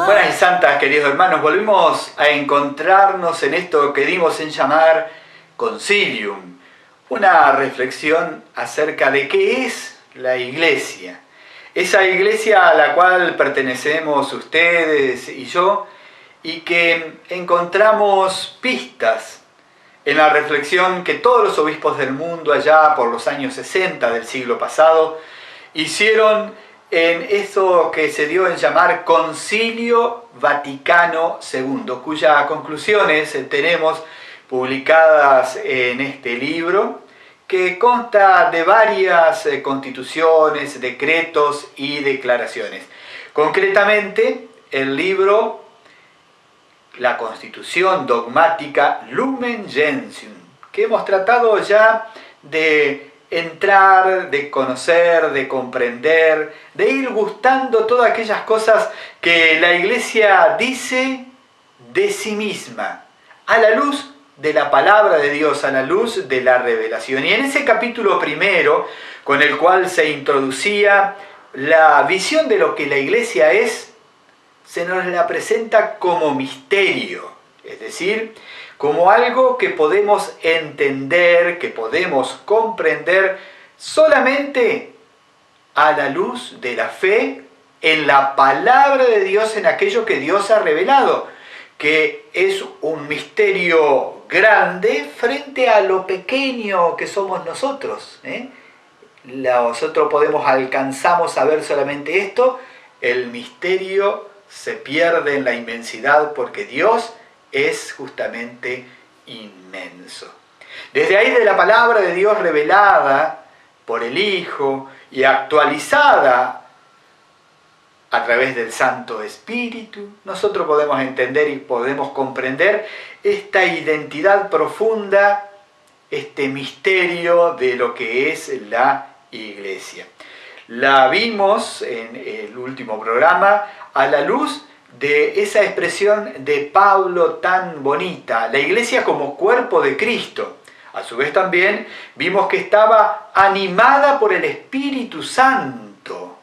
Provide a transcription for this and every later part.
Buenas y santas, queridos hermanos, volvimos a encontrarnos en esto que dimos en llamar Concilium, una reflexión acerca de qué es la Iglesia. Esa Iglesia a la cual pertenecemos ustedes y yo, y que encontramos pistas en la reflexión que todos los obispos del mundo allá por los años 60 del siglo pasado hicieron en eso que se dio en llamar Concilio Vaticano II, cuyas conclusiones tenemos publicadas en este libro, que consta de varias constituciones, decretos y declaraciones. Concretamente, el libro, la Constitución Dogmática Lumen Gentium, que hemos tratado ya de entrar, de conocer, de comprender, de ir gustando todas aquellas cosas que la Iglesia dice de sí misma, a la luz de la palabra de Dios, a la luz de la revelación. Y en ese capítulo primero, con el cual se introducía la visión de lo que la Iglesia es, se nos la presenta como misterio, es decir, como algo que podemos entender, que podemos comprender solamente a la luz de la fe en la palabra de Dios, en aquello que Dios ha revelado, que es un misterio grande frente a lo pequeño que somos nosotros. Nosotros alcanzamos a ver solamente esto, el misterio se pierde en la inmensidad porque Dios es justamente inmenso. Desde ahí, de la palabra de Dios revelada por el Hijo y actualizada a través del Santo Espíritu, nosotros podemos entender y podemos comprender esta identidad profunda, este misterio de lo que es la Iglesia. La vimos en el último programa a la luz de esa expresión de Pablo tan bonita, la Iglesia como cuerpo de Cristo. A su vez también vimos que estaba animada por el Espíritu Santo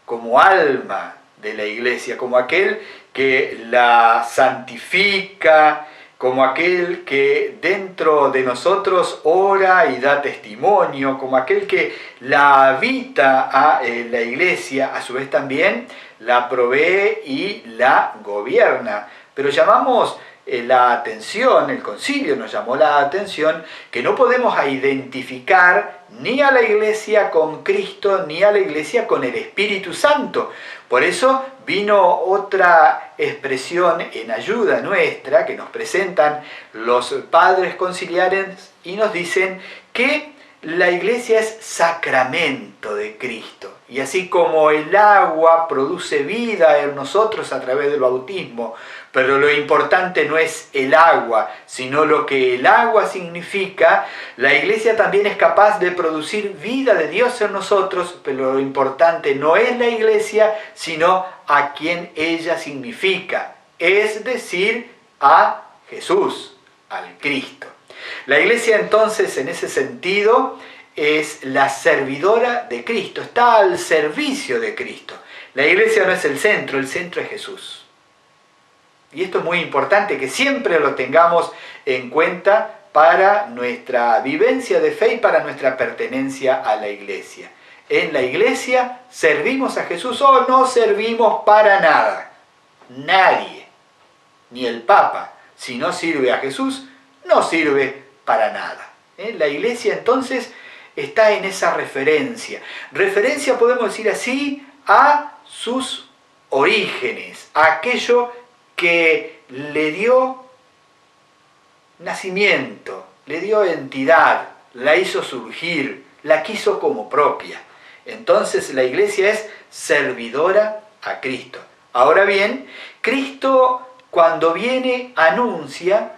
como alma de la Iglesia, como aquel que la santifica, como aquel que dentro de nosotros ora y da testimonio, como aquel que la habita a la Iglesia, a su vez también la provee y la gobierna. Pero llamamos la atención, el concilio nos llamó la atención, que no podemos identificar ni a la Iglesia con Cristo, ni a la Iglesia con el Espíritu Santo. Por eso vino otra expresión en ayuda nuestra, que nos presentan los padres conciliares y nos dicen que la Iglesia es sacramento de Cristo. Y así como el agua produce vida en nosotros a través del bautismo, pero lo importante no es el agua, sino lo que el agua significa, la Iglesia también es capaz de producir vida de Dios en nosotros, pero lo importante no es la Iglesia, sino a quien ella significa, es decir, a Jesús, al Cristo. La Iglesia entonces, en ese sentido, es la servidora de Cristo, está al servicio de Cristo. La Iglesia no es el centro es Jesús. Y esto es muy importante, que siempre lo tengamos en cuenta para nuestra vivencia de fe y para nuestra pertenencia a la Iglesia. En la Iglesia servimos a Jesús o no servimos para nada. Nadie, ni el Papa, si no sirve a Jesús, no sirve para nada. La Iglesia entonces está en esa referencia. Referencia, podemos decir así, a sus orígenes, a aquello que le dio nacimiento, le dio entidad, la hizo surgir, la quiso como propia. Entonces la Iglesia es servidora a Cristo. Ahora bien, Cristo cuando viene anuncia,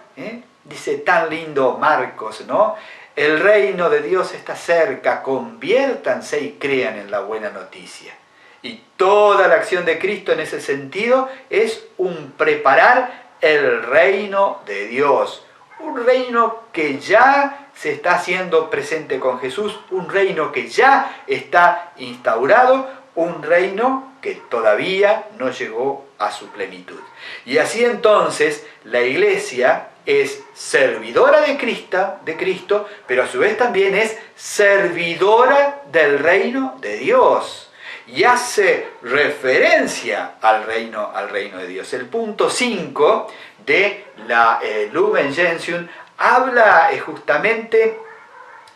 dice tan lindo Marcos, ¿no? El reino de Dios está cerca, conviértanse y crean en la buena noticia. Y toda la acción de Cristo en ese sentido es un preparar el reino de Dios. Un reino que ya se está haciendo presente con Jesús, un reino que ya está instaurado, un reino que todavía no llegó a su plenitud. Y así entonces la iglesia es servidora de Cristo, pero a su vez también es servidora del reino de Dios. Y hace referencia al reino de Dios. El punto 5 de la Lumen Gentium habla justamente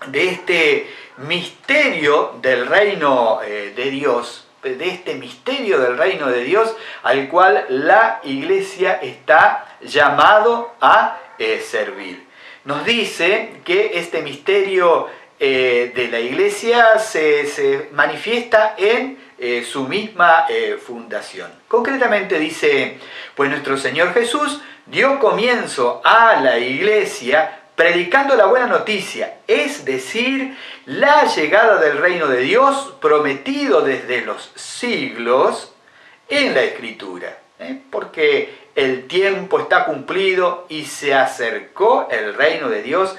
de este misterio del reino de Dios, de este misterio del reino de Dios al cual la iglesia está llamado a servir. Nos dice que este misterio de la iglesia se manifiesta en su misma fundación. Concretamente dice, pues nuestro Señor Jesús dio comienzo a la iglesia predicando la buena noticia, es decir, la llegada del reino de Dios prometido desde los siglos en la Escritura. Porque el tiempo está cumplido y se acercó el reino de Dios,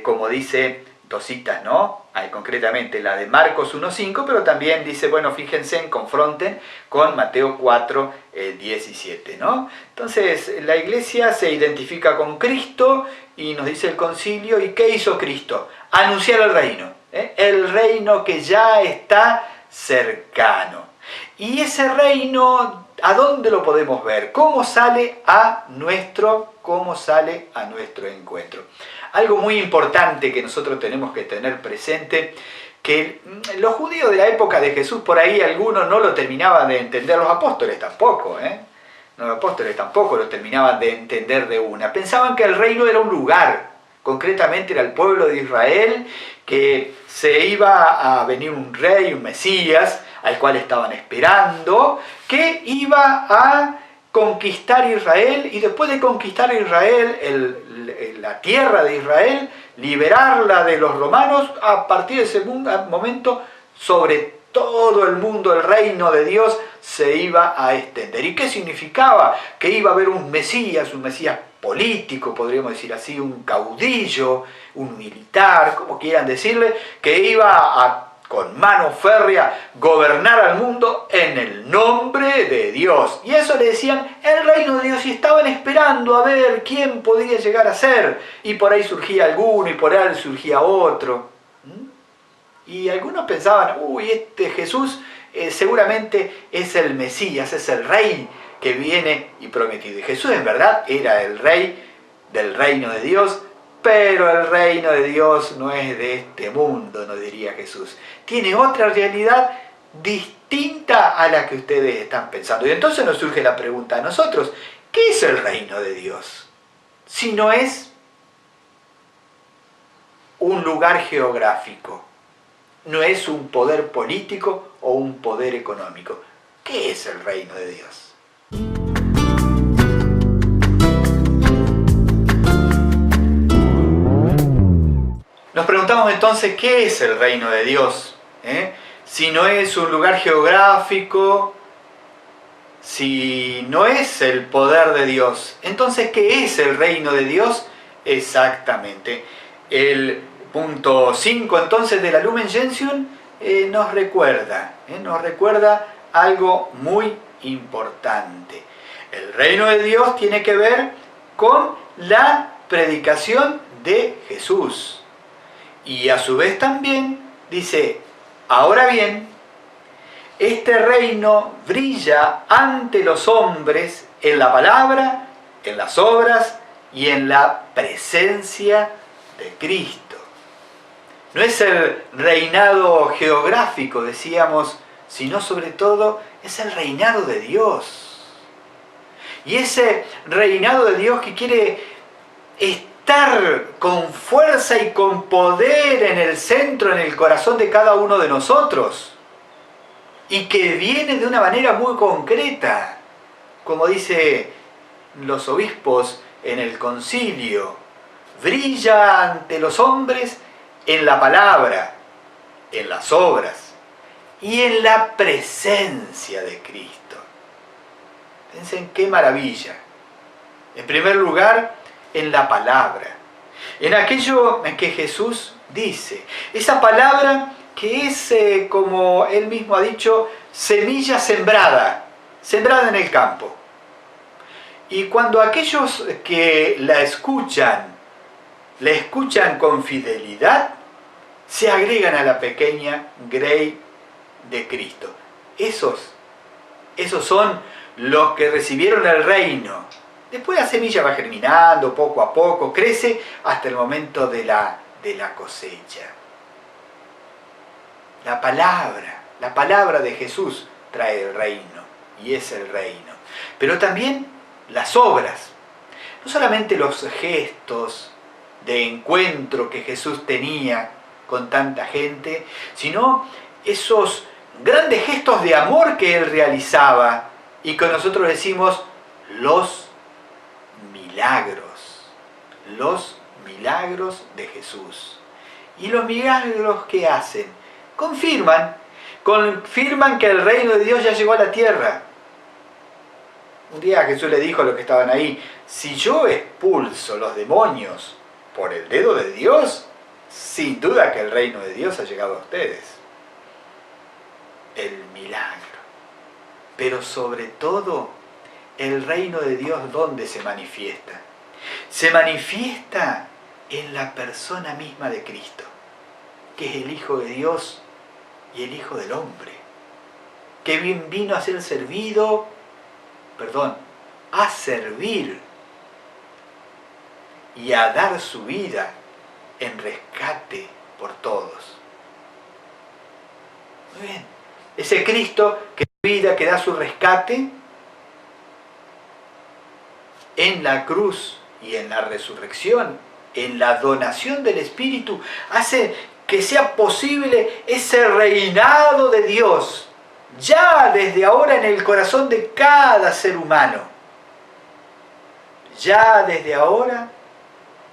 como dice dos citas, ¿no? Hay concretamente la de Marcos 1.5, pero también dice, bueno, fíjense, confronten con Mateo 4.17, ¿no? Entonces, la iglesia se identifica con Cristo y nos dice el concilio, ¿y qué hizo Cristo? Anunciar el reino, el reino que ya está cercano. Y ese reino, ¿a dónde lo podemos ver? ¿Cómo sale a nuestro encuentro? Algo muy importante que nosotros tenemos que tener presente, que los judíos de la época de Jesús, por ahí algunos no lo terminaban de entender, los apóstoles tampoco, Los apóstoles tampoco lo terminaban de entender de una. Pensaban que el reino era un lugar, concretamente era el pueblo de Israel, que se iba a venir un rey, un Mesías, al cual estaban esperando, que iba a conquistar Israel y después de conquistar Israel, la tierra de Israel, liberarla de los romanos, a partir de ese momento sobre todo el mundo el reino de Dios se iba a extender. ¿Y qué significaba? Que iba a haber un Mesías político, podríamos decir así, un caudillo, un militar, como quieran decirle, que iba a con mano férrea gobernar al mundo en el nombre de Dios. Y eso le decían el reino de Dios, y estaban esperando a ver quién podía llegar a ser. Y por ahí surgía alguno y por ahí surgía otro. Y algunos pensaban, uy, este Jesús seguramente es el Mesías, es el rey que viene y prometido. Y Jesús en verdad era el rey del reino de Dios, pero el reino de Dios no es de este mundo, nos diría Jesús. Tiene otra realidad distinta a la que ustedes están pensando. Y entonces nos surge la pregunta a nosotros, ¿qué es el reino de Dios? Si no es un lugar geográfico, no es un poder político o un poder económico. ¿Qué es el reino de Dios? Nos preguntamos entonces, ¿qué es el reino de Dios? Si no es un lugar geográfico, si no es el poder de Dios, entonces, ¿qué es el reino de Dios? Exactamente. El punto 5 entonces de la Lumen Gentium nos recuerda algo muy importante. El reino de Dios tiene que ver con la predicación de Jesús. Y a su vez también dice, ahora bien, este reino brilla ante los hombres en la palabra, en las obras y en la presencia de Cristo. No es el reinado geográfico, decíamos, sino sobre todo es el reinado de Dios. Y ese reinado de Dios que quiere estar con fuerza y con poder en el centro, en el corazón de cada uno de nosotros. Y que viene de una manera muy concreta, como dicen los obispos en el concilio, brilla ante los hombres en la palabra, en las obras y en la presencia de Cristo. Piensen qué maravilla. En primer lugar, en la palabra. en aquello en que Jesús dice. Esa palabra que es, como él mismo ha dicho, semilla sembrada en el campo. Y cuando aquellos que la escuchan con fidelidad, se agregan a la pequeña grey de Cristo. Esos son los que recibieron el reino. Después la semilla va germinando poco a poco, crece hasta el momento de la cosecha. La palabra de Jesús trae el reino, y es el reino. Pero también las obras, no solamente los gestos de encuentro que Jesús tenía con tanta gente, sino esos grandes gestos de amor que él realizaba y que nosotros decimos los milagros de Jesús. Y los milagros que hacen confirman que el reino de Dios ya llegó a la tierra. Un día Jesús le dijo a los que estaban ahí: si yo expulso los demonios por el dedo de Dios, sin duda que el reino de Dios ha llegado a ustedes. El milagro. Pero sobre todo, el reino de Dios, ¿dónde se manifiesta? Se manifiesta en la persona misma de Cristo, que es el Hijo de Dios y el Hijo del hombre, que vino a ser a servir y a dar su vida en rescate por todos. Muy bien. Ese Cristo que da vida, que da su rescate en la cruz y en la resurrección, en la donación del Espíritu, hace que sea posible ese reinado de Dios, ya desde ahora en el corazón de cada ser humano. Ya desde ahora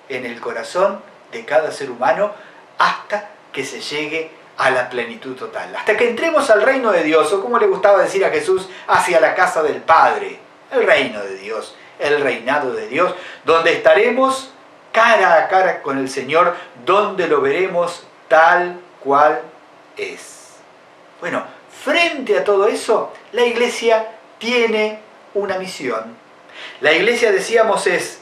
en el corazón de cada ser humano, hasta que se llegue a la plenitud total. Hasta que entremos al reino de Dios, o como le gustaba decir a Jesús, hacia la casa del Padre. El reino de Dios, el reinado de Dios, donde estaremos cara a cara con el Señor, donde lo veremos tal cual es. Bueno, frente a todo eso, la Iglesia tiene una misión. La Iglesia, decíamos, es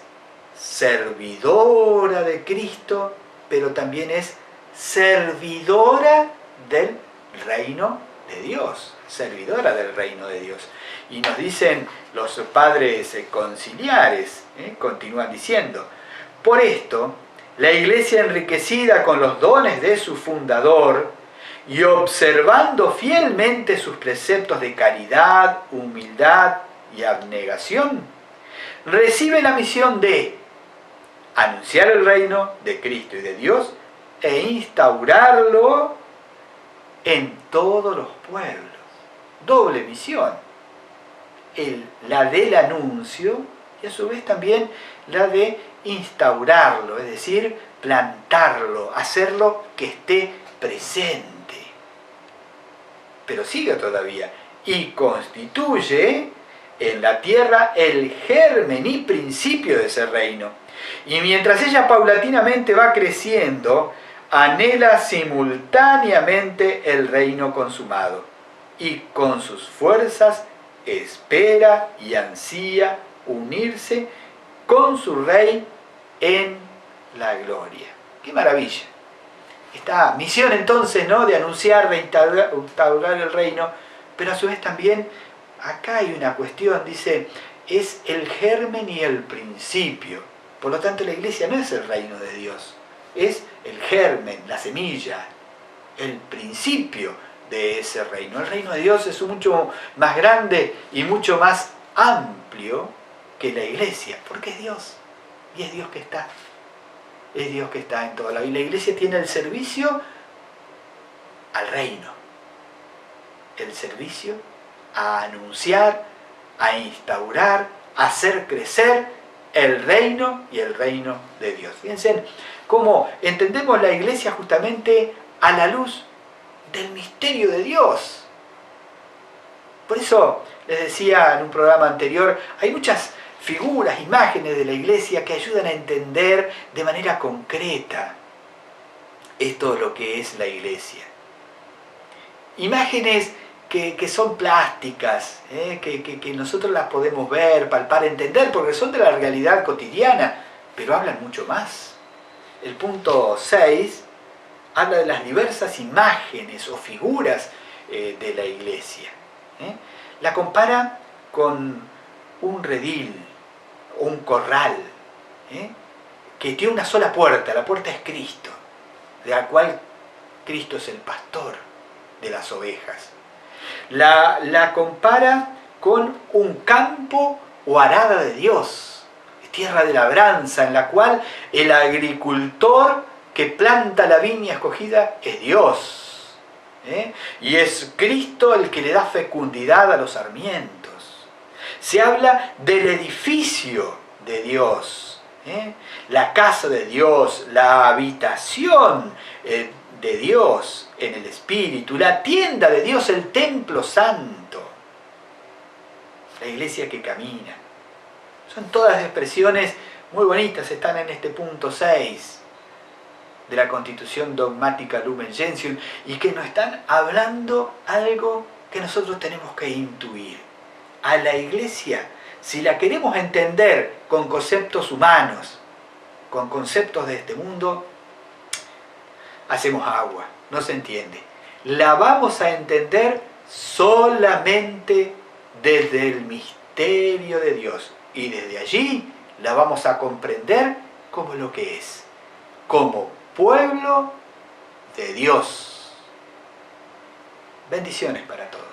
servidora de Cristo, pero también es servidora del reino de Dios. Servidora del reino de Dios. Y nos dicen los padres conciliares, continúan diciendo: por esto, la Iglesia, enriquecida con los dones de su fundador y observando fielmente sus preceptos de caridad, humildad y abnegación, recibe la misión de anunciar el reino de Cristo y de Dios e instaurarlo en todos los pueblos. Doble misión. La del anuncio y a su vez también la de instaurarlo, es decir, plantarlo, hacerlo que esté presente. Pero sigue todavía: y constituye en la tierra el germen y principio de ese reino. Y mientras ella paulatinamente va creciendo, anhela simultáneamente el reino consumado, y con sus fuerzas espera y ansía unirse con su Rey en la gloria. ¡Qué maravilla! Esta misión entonces, ¿no?, de anunciar, de instaurar el reino, pero a su vez también, acá hay una cuestión, dice, es el germen y el principio. Por lo tanto, la Iglesia no es el reino de Dios, es el germen, la semilla, el principio de ese reino. El reino de Dios es mucho más grande y mucho más amplio que la Iglesia, porque es Dios, y es Dios que está. Es Dios que está en todo lado. Y la Iglesia tiene el servicio al reino, el servicio a anunciar, a instaurar, a hacer crecer el reino y el reino de Dios. Fíjense cómo entendemos la Iglesia justamente a la luz del misterio de Dios. Por eso les decía en un programa anterior, hay muchas figuras, imágenes de la iglesia que ayudan a entender de manera concreta esto es lo que es la iglesia. Imágenes que son plásticas, que nosotros las podemos ver, palpar, entender, porque son de la realidad cotidiana, pero hablan mucho más. El punto 6 habla de las diversas imágenes o figuras de la iglesia. La compara con un redil o un corral, que tiene una sola puerta, la puerta es Cristo, de la cual Cristo es el pastor de las ovejas. La compara con un campo o arada de Dios, tierra de labranza, en la cual el agricultor que planta la viña escogida es Dios. Y es Cristo el que le da fecundidad a los sarmientos. Se habla del edificio de Dios, la casa de Dios, la habitación de Dios en el Espíritu, la tienda de Dios, el templo santo, la iglesia que camina. Son todas expresiones muy bonitas, están en este punto 6 de la Constitución Dogmática Lumen Gentium y que nos están hablando algo que nosotros tenemos que intuir. A la iglesia, si la queremos entender con conceptos humanos, con conceptos de este mundo, hacemos agua, no se entiende. La vamos a entender solamente desde el misterio de Dios y desde allí la vamos a comprender como lo que es, como pueblo de Dios. Bendiciones para todos.